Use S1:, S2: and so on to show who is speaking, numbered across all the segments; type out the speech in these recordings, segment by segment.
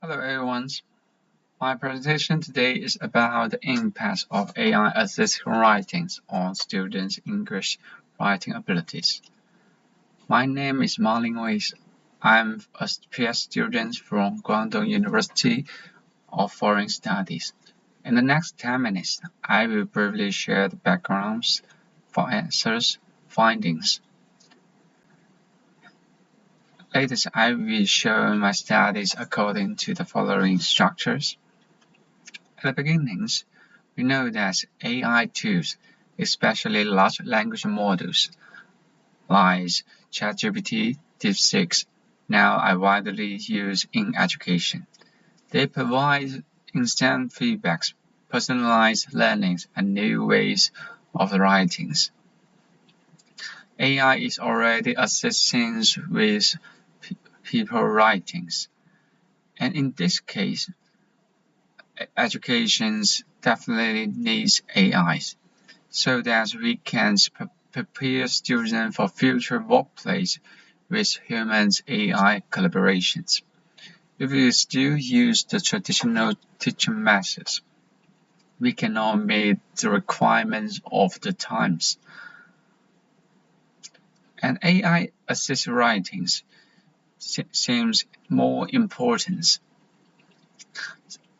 S1: Hello everyone. My presentation today is about the impact of AI-assisted writings on students' English writing abilities. My name is Marlin Wei. I'm a PS student from Guangdong University of Foreign Studies. In the next 10 minutes, I will briefly share the backgrounds for answers, findings. Later, I will show my studies according to the following structures. At the beginnings, we know that AI tools, especially large language models like ChatGPT, DeepSeek, now are widely used in education. They provide instant feedbacks, personalized learnings, and new ways of writing. AI is already assisting with people writings, and in this case, education definitely needs AIs so that we can prepare students for future workplace with humans-AI collaborations. If we still use the traditional teaching methods, we cannot meet the requirements of the times. And AI-assisted writings seems more important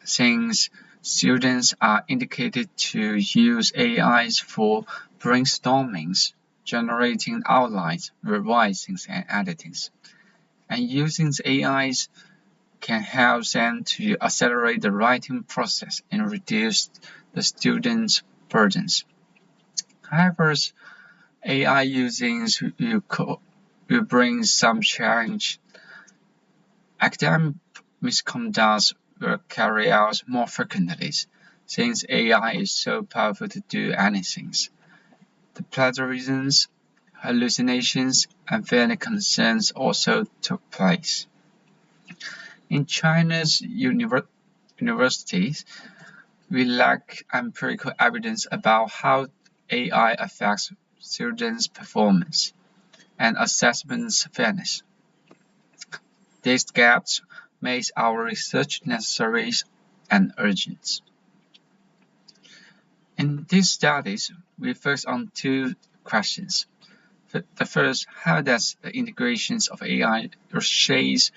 S1: since students are indicated to use AIs for brainstorming, generating outlines, revising, and editing. And using AIs can help them to accelerate the writing process and reduce the students' burdens. However, AI using will bring some challenge. Academic misconduct will carry out more frequently, since AI is so powerful to do anything. The plagiarisms, hallucinations, and fairness concerns also took place. In China's universities, we lack empirical evidence about how AI affects students' performance and assessment fairness. These gaps make our research necessary and urgent. In these studies, we focus on two questions. The first, how does the integrations of AI reshape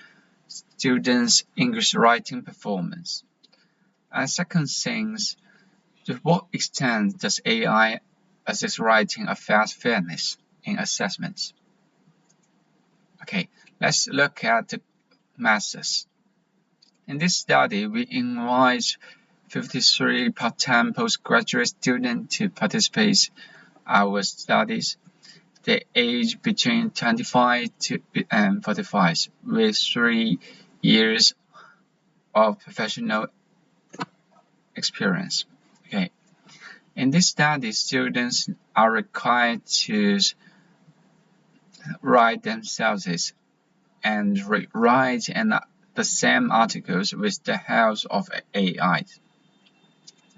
S1: students' English writing performance? And second thing, to what extent does AI assist writing affect fairness in assessments? Okay, let's look at the methods. In this study, we invite 53 part-time postgraduate students to participate in our studies. They age between 25 and 45 with 3 years of professional experience. Okay. In this study, students are required to write themselves and rewrite the same articles with the help of AI.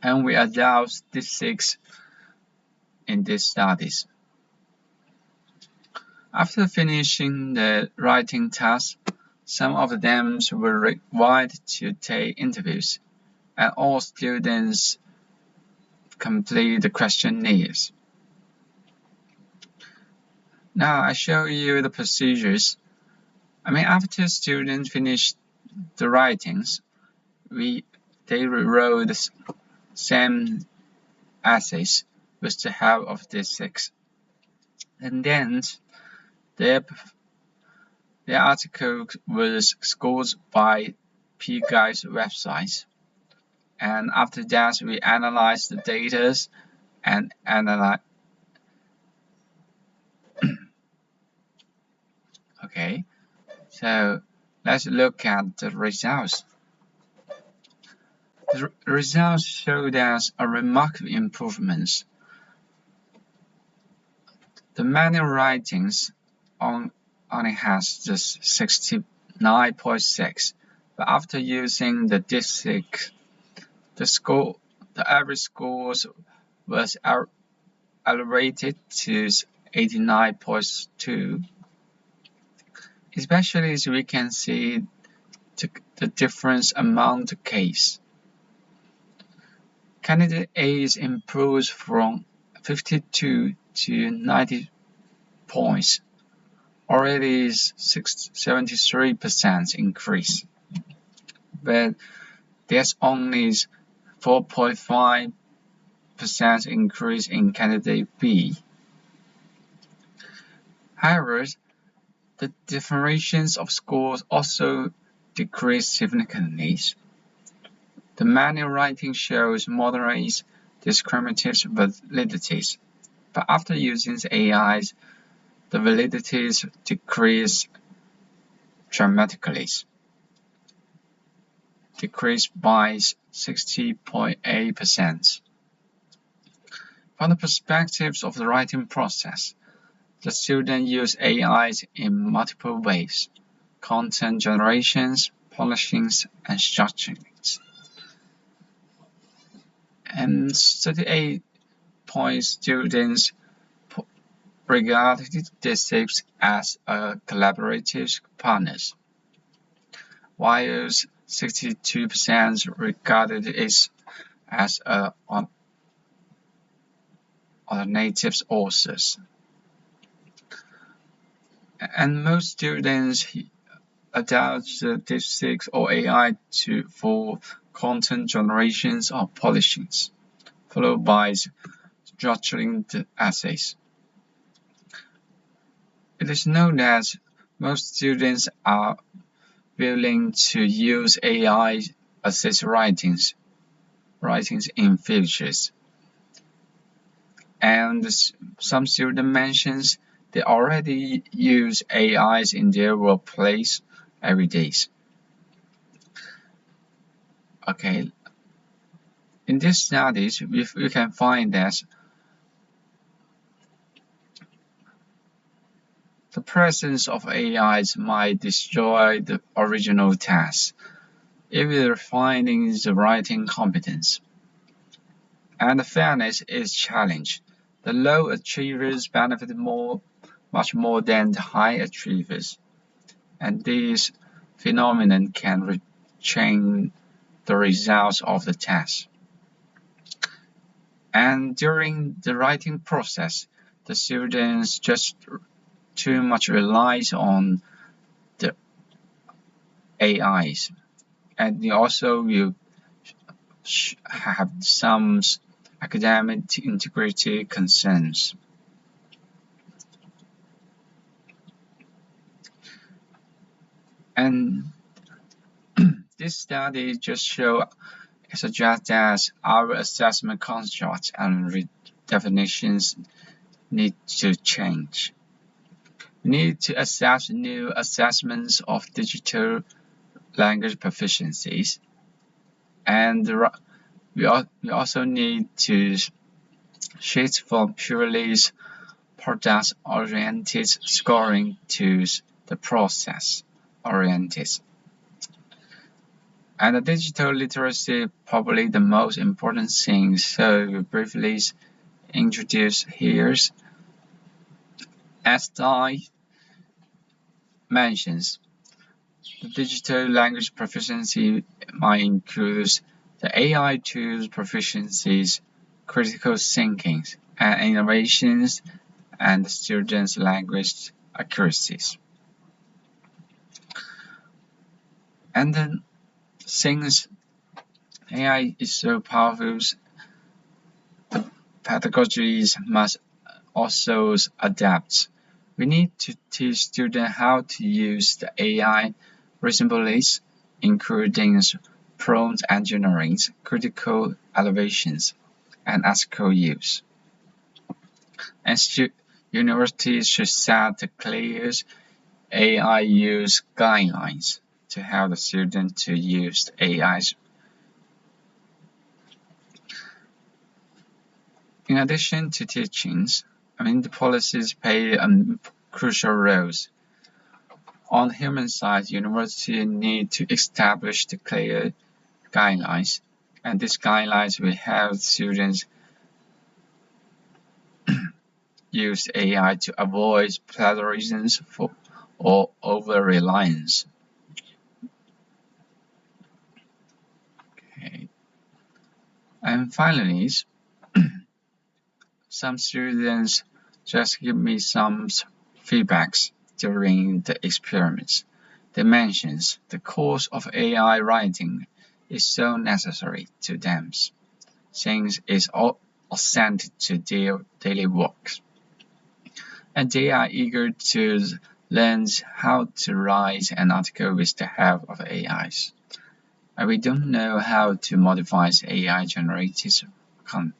S1: And we allow DeepSeek in these studies. After finishing the writing task, some of them were required to take interviews, and all students complete the questionnaires. Now I show you the procedures. After students finish the writings, they rewrote the same essays with the help of DeepSeek, and then their article was scored by P-Guide's website. And after that, we analyze the data and analyze. Okay, so let's look at the results. The results showed us a remarkable improvement. The manual writings only has just 69.6, but after using the DeepSeek, the average scores was elevated to 89.2. Especially as we can see the difference among the case. Candidate A's improves from 52 to 90 points, already is 73% increase, but there's only 4.5% increase in candidate B. However, the differentiations of scores also decrease significantly. The manual writing shows moderate discriminative validities, but after using AIs, the validities decrease dramatically, decreased by 60.8%. From the perspective of the writing process, the student use AIs in multiple ways: content generations, polishing, and structuring. And 38 point students regarded this as collaborative partners, while 62% regarded it as alternative authors. And most students adopt the DeepSeek or AI for content generations or polishings, followed by structuring the essays. It is known that most students are willing to use AI assist writings in futures. And some student mentions they already use AIs in their workplace every day. Okay, in these studies, we can find that the presence of AIs might destroy the original task if we're finding the writing competence. And the fairness is challenged. The low achievers benefit much more than the high achievers, and this phenomenon can change the results of the test. And during the writing process, the students just too much relies on the AIs, and they also will have some academic integrity concerns. And this study just suggests that our assessment constructs and definitions need to change. We need to assess new assessments of digital language proficiencies, and we also need to shift from purely product-oriented scoring to the process-oriented. And the digital literacy probably the most important thing, so we briefly introduce here. As I mentions, the digital language proficiency might include the AI tools proficiencies, critical thinking, and innovations, and the students' language accuracies. And then, since AI is so powerful, the pedagogies must also adapt. We need to teach students how to use the AI reasonably, including prompt engineering, critical evaluations, and ethical use. And universities should set the clear AI use guidelines to help the student to use AI. In addition to teachings, the policies play crucial roles. On the human side, universities need to establish the clear guidelines, and these guidelines will help students use AI to avoid plagiarism or over-reliance. And finally, some students just give me some feedbacks during the experiments. They mention the course of AI writing is so necessary to them, since it's all essential to their daily work. And they are eager to learn how to write an article with the help of AIs. And we don't know how to modify AI generated content.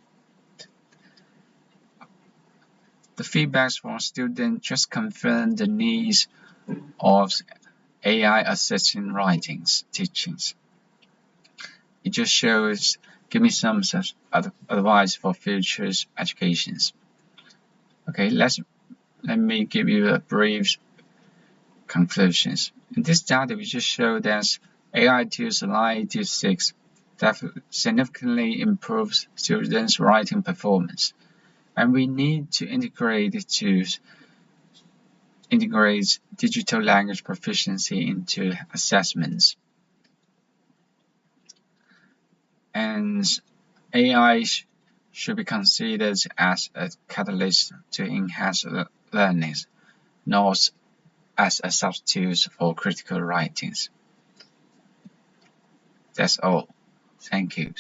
S1: The feedbacks from students just confirm the needs of AI assisting writings teachings. It just shows, give me some such advice for future educations. Okay, let me give you a brief conclusions. In this data, we just show that AI tools like D6 significantly improves students' writing performance, and we need to integrate digital language proficiency into assessments. And AI should be considered as a catalyst to enhance learning, not as a substitute for critical writings. That's all. Thank you.